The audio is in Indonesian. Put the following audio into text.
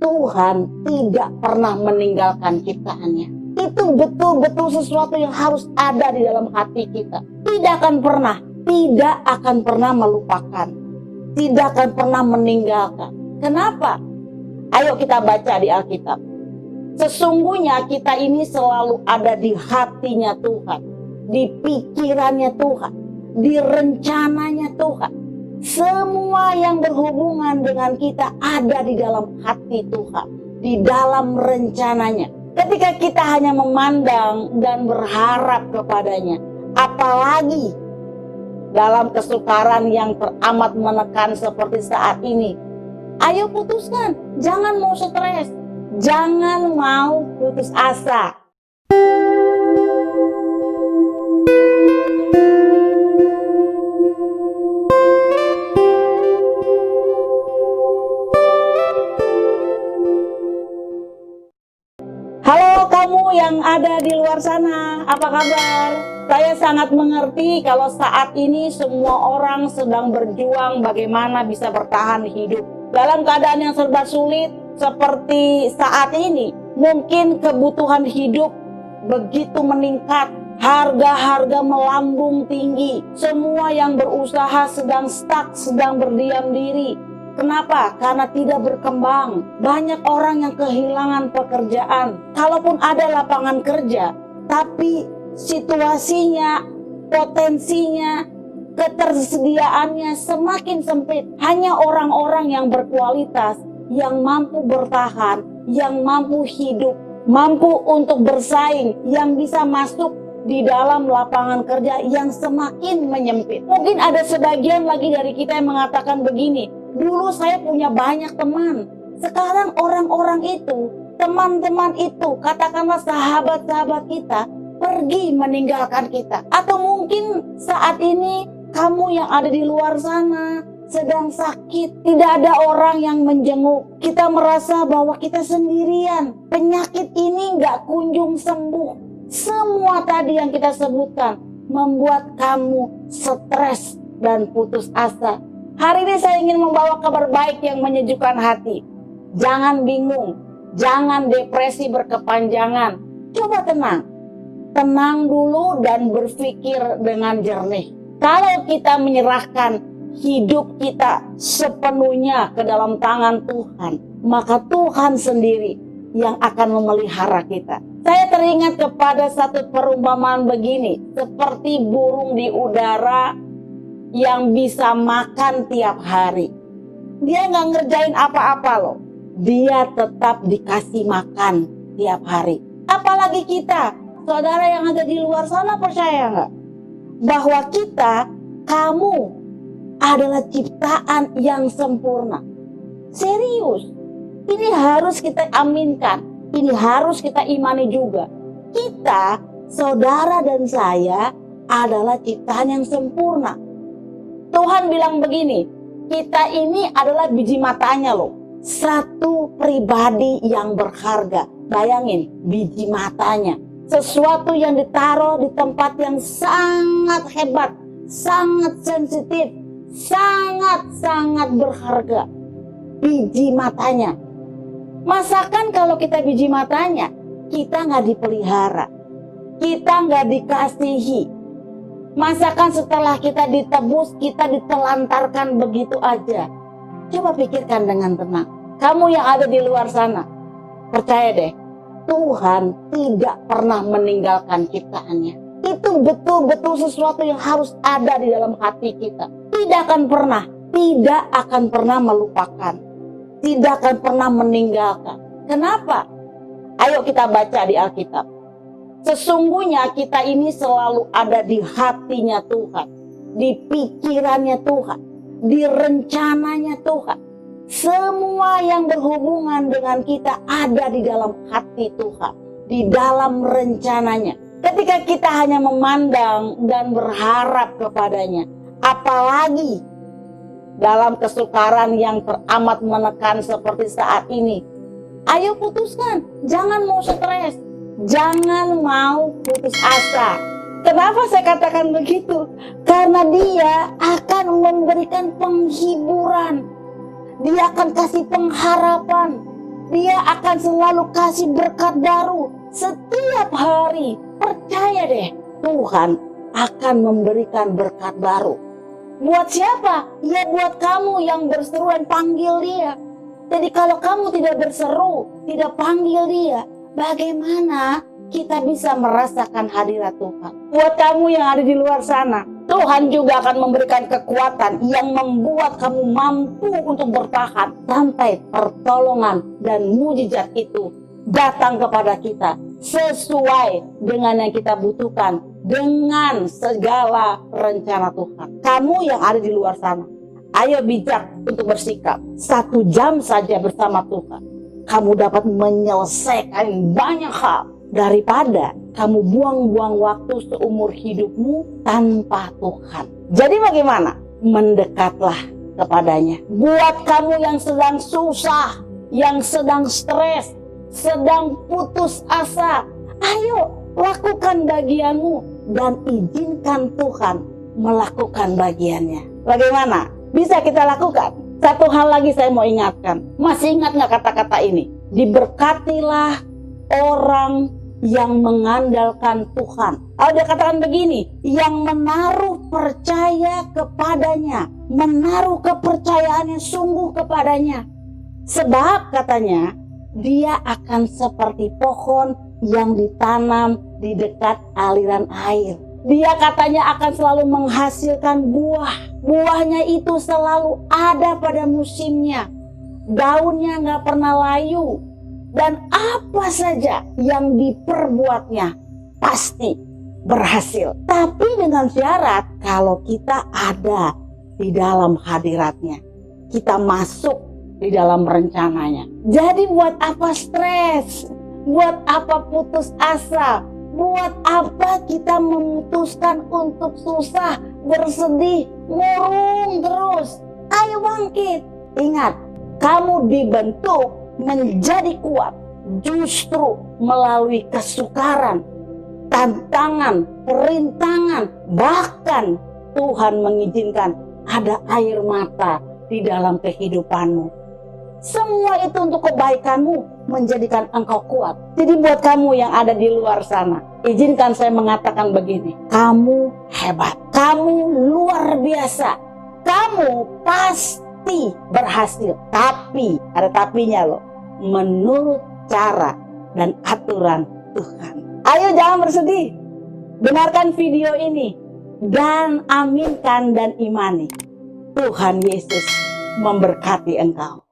Tuhan tidak pernah meninggalkan ciptaannya. Itu betul-betul sesuatu yang harus ada di dalam hati kita. Tidak akan pernah melupakan. Tidak akan pernah meninggalkan. Kenapa? Ayo kita baca di Alkitab. Sesungguhnya kita ini selalu ada di hatinya Tuhan, di pikirannya Tuhan, di rencananya Tuhan. Semua yang berhubungan dengan kita ada di dalam hati Tuhan, di dalam rencananya. Ketika kita hanya memandang dan berharap kepadanya, apalagi dalam kesukaran yang teramat menekan seperti saat ini, ayo putuskan, jangan mau stres, jangan mau putus asa. Halo kamu yang ada di luar sana, apa kabar? Saya sangat mengerti kalau saat ini semua orang sedang berjuang bagaimana bisa bertahan hidup. Dalam keadaan yang serba sulit seperti saat ini, mungkin kebutuhan hidup begitu meningkat, harga-harga melambung tinggi, semua yang berusaha sedang stuck, sedang berdiam diri. Kenapa? Karena tidak berkembang. Banyak orang yang kehilangan pekerjaan. Kalaupun ada lapangan kerja, tapi situasinya, potensinya, ketersediaannya semakin sempit. Hanya orang-orang yang berkualitas, yang mampu bertahan, yang mampu hidup, mampu untuk bersaing, yang bisa masuk di dalam lapangan kerja yang semakin menyempit. Mungkin ada sebagian lagi dari kita yang mengatakan begini, dulu saya punya banyak teman. Sekarang orang-orang itu, teman-teman itu, katakanlah sahabat-sahabat kita, pergi meninggalkan kita. Atau mungkin saat ini kamu yang ada di luar sana sedang sakit, tidak ada orang yang menjenguk. Kita merasa bahwa kita sendirian. Penyakit ini gak kunjung sembuh. Semua tadi yang kita sebutkan membuat kamu stres dan putus asa. Hari ini saya ingin membawa kabar baik yang menyejukkan hati. Jangan bingung, jangan depresi berkepanjangan. Coba tenang. Tenang dulu dan berpikir dengan jernih. Kalau kita menyerahkan hidup kita sepenuhnya ke dalam tangan Tuhan, maka Tuhan sendiri yang akan memelihara kita. Saya teringat kepada satu perumpamaan begini, seperti burung di udara yang bisa makan tiap hari. Dia nggak ngerjain apa-apa loh. Dia tetap dikasih makan tiap hari. Apalagi kita, saudara yang ada di luar sana, percaya nggak? Bahwa kita, kamu adalah ciptaan yang sempurna. Serius. Ini harus kita aminkan. Ini harus kita imani juga. Kita, saudara dan saya, adalah ciptaan yang sempurna. Tuhan bilang begini, kita ini adalah biji matanya loh. Satu pribadi yang berharga. Bayangin, biji matanya. Sesuatu yang ditaruh di tempat yang sangat hebat, sangat sensitif, sangat-sangat berharga. Biji matanya. Masakan kalau kita biji matanya, kita nggak dipelihara. Kita nggak dikasihi. Masakan setelah kita ditebus, kita ditelantarkan begitu aja. Coba pikirkan dengan tenang. Kamu yang ada di luar sana, percaya deh, Tuhan tidak pernah meninggalkan ciptaannya. Itu betul-betul sesuatu yang harus ada di dalam hati kita. Tidak akan pernah melupakan. Tidak akan pernah meninggalkan. Kenapa? Ayo kita baca di Alkitab. Sesungguhnya kita ini selalu ada di hatinya Tuhan, di pikirannya Tuhan, di rencananya Tuhan. Semua yang berhubungan dengan kita ada di dalam hati Tuhan, di dalam rencananya. Ketika kita hanya memandang dan berharap kepadanya, apalagi dalam kesukaran yang teramat menekan seperti saat ini, ayo putuskan, jangan mau stres. Jangan mau putus asa. Kenapa saya katakan begitu? Karena dia akan memberikan penghiburan. Dia akan kasih pengharapan. Dia akan selalu kasih berkat baru setiap hari. Percaya deh, Tuhan akan memberikan berkat baru. Buat siapa? Ya buat kamu yang berseru dan panggil Dia. Jadi kalau kamu tidak berseru, tidak panggil Dia, bagaimana kita bisa merasakan hadirat Tuhan? Buat kamu yang ada di luar sana, Tuhan juga akan memberikan kekuatan yang membuat kamu mampu untuk bertahan sampai pertolongan dan mujizat itu datang kepada kita sesuai dengan yang kita butuhkan, dengan segala rencana Tuhan. Kamu yang ada di luar sana, ayo bijak untuk bersikap. 1 jam saja bersama Tuhan, kamu dapat menyelesaikan banyak hal daripada kamu buang-buang waktu seumur hidupmu tanpa Tuhan. Jadi bagaimana? Mendekatlah kepadanya. Buat kamu yang sedang susah, yang sedang stres, sedang putus asa, ayo lakukan bagianmu dan izinkan Tuhan melakukan bagiannya. Bagaimana bisa kita lakukan? Satu hal lagi saya mau ingatkan. Masih ingat gak kata-kata ini? Diberkatilah orang yang mengandalkan Tuhan. Kalau dia katakan begini, yang menaruh percaya kepadanya, menaruh kepercayaannya sungguh kepadanya. Sebab katanya, dia akan seperti pohon yang ditanam di dekat aliran air. Dia katanya akan selalu menghasilkan buah. Buahnya itu selalu ada pada musimnya. Daunnya gak pernah layu. Dan apa saja yang diperbuatnya pasti berhasil. Tapi dengan syarat kalau kita ada di dalam hadiratnya. Kita masuk di dalam rencananya. Jadi buat apa stres? Buat apa putus asa? Buat apa kita memutuskan untuk susah, bersedih, murung terus? Ayo bangkit. Ingat, kamu dibentuk menjadi kuat justru melalui kesukaran, tantangan, perintangan. Bahkan Tuhan mengizinkan ada air mata di dalam kehidupanmu. Semua itu untuk kebaikanmu, menjadikan engkau kuat. Jadi buat kamu yang ada di luar sana, izinkan saya mengatakan begini. Kamu hebat, kamu luar biasa, kamu pasti berhasil. Tapi, ada tapinya loh, menurut cara dan aturan Tuhan. Ayo jangan bersedih, dengarkan video ini dan aminkan dan imani. Tuhan Yesus memberkati engkau.